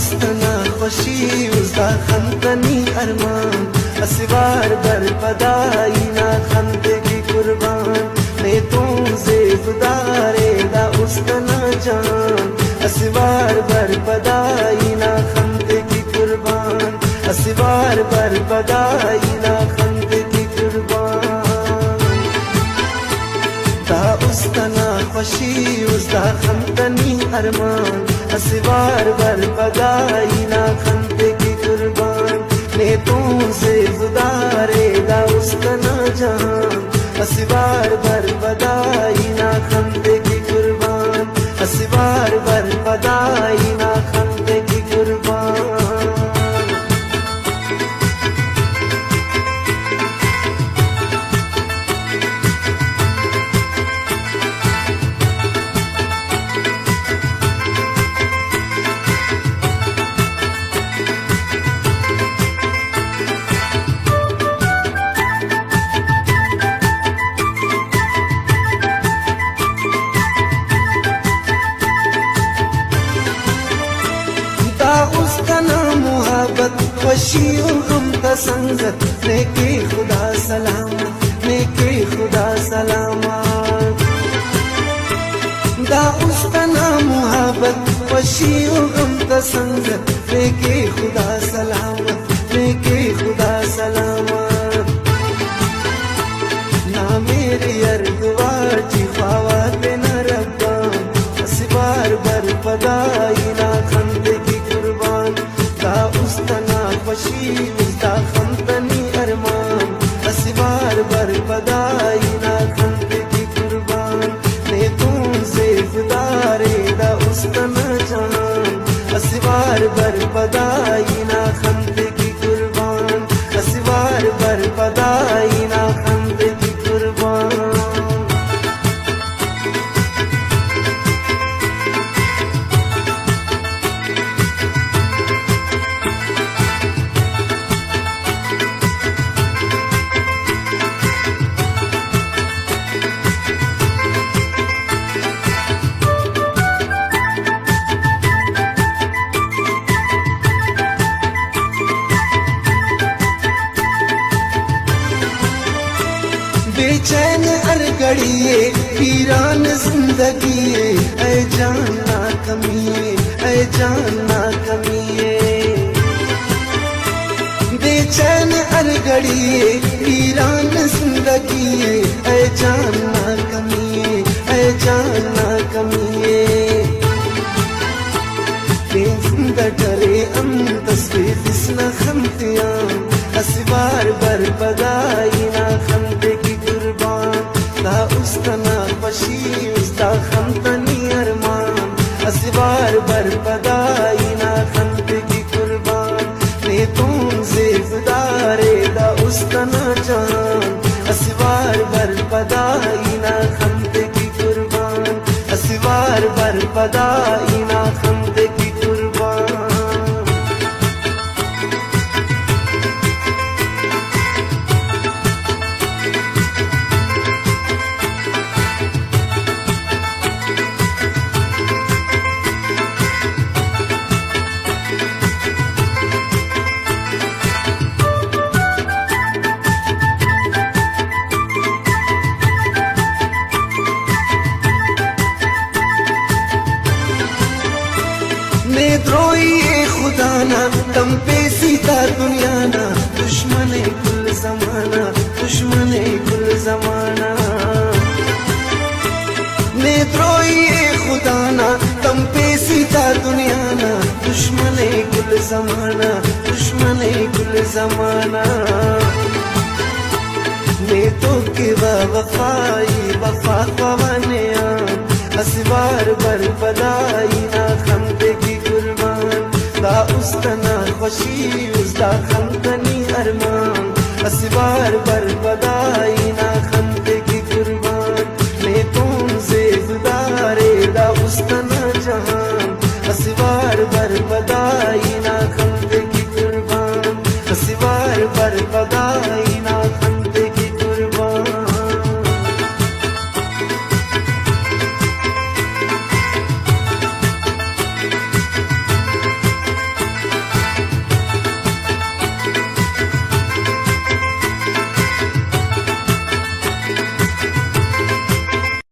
उसतना खुशी उसदा खंतनी अरमान असवार बर पदाई ना खंते की कुर्बान ने तुमसे गुदारे दा उसतना जान असवार बर पदाई ना खंते की कुर्बान असवार बर पदाई ना खंते की कुर्बान दा उसतना खुशी उसदा खंतनी अरमान असवार बर पदाई ना खंते की कुर्बान ने तुमसे गुदारे दा उसतना जान असवार बर पदाई ना खंते की कुर्बान असवार बर पदाई ना खंते की कुर्बान खुशियों हम संगत नेके खुदा सलामत नेके खुदा सलामत दा उसका नाम मुहब्बत खुशियों हम संगत नेके खुदा सलामत नेके खुदा सलामत ना मेरे अरगवार जी ख्वावा ते न रब्बा असवार बर पदाई ना खंते की कुर्बान दा उसतना खुशी उसदा खंतनी अरमान असवार बर पदाई ना खंते की कुर्बान ने तुमसे गुदारे दा उसतना जान असवार बर पदाई ना खंते की कुर्बान असवार बर पदाई ना खंते की कुर्बान बेचैन अरगड़िए वीरान जिंदगी ऐ जाना कमिए ऐ जाना कमिए बेचैन अरगड़िए वीरान जिंदगी ऐ जाना कमिए ऐ जाना कमिए डरे अम तस्वीर दिसना खमतिया असवार बर पदाई ना खमते की कुर्बान दा उसतना खुशी उसदा खमतनी अरमान असवार बर पदाई ना खमते की कुर्बान ने तुमसे गुदारे दा उसतना जान असवार बर पदाई ना खमते की कुर्बान असवार बर पदाई ना खमते की कुर्बान द्रोही खुदा ना तम पे सीता दुनिया ना दुश्मन कुल जमाना दुश्मन कुल जमाना ने द्रोही खुदा ना तम पे सीता दुनिया ना दुश्मन कुल जमाना दुश्मन कुल जमाना ने तो के वफाई वफा पवने असवार बर पदाई ना खमते की कुर्बान दा उसतना खुशी उसदा खमतनी अरमान असवार बर पदाई ना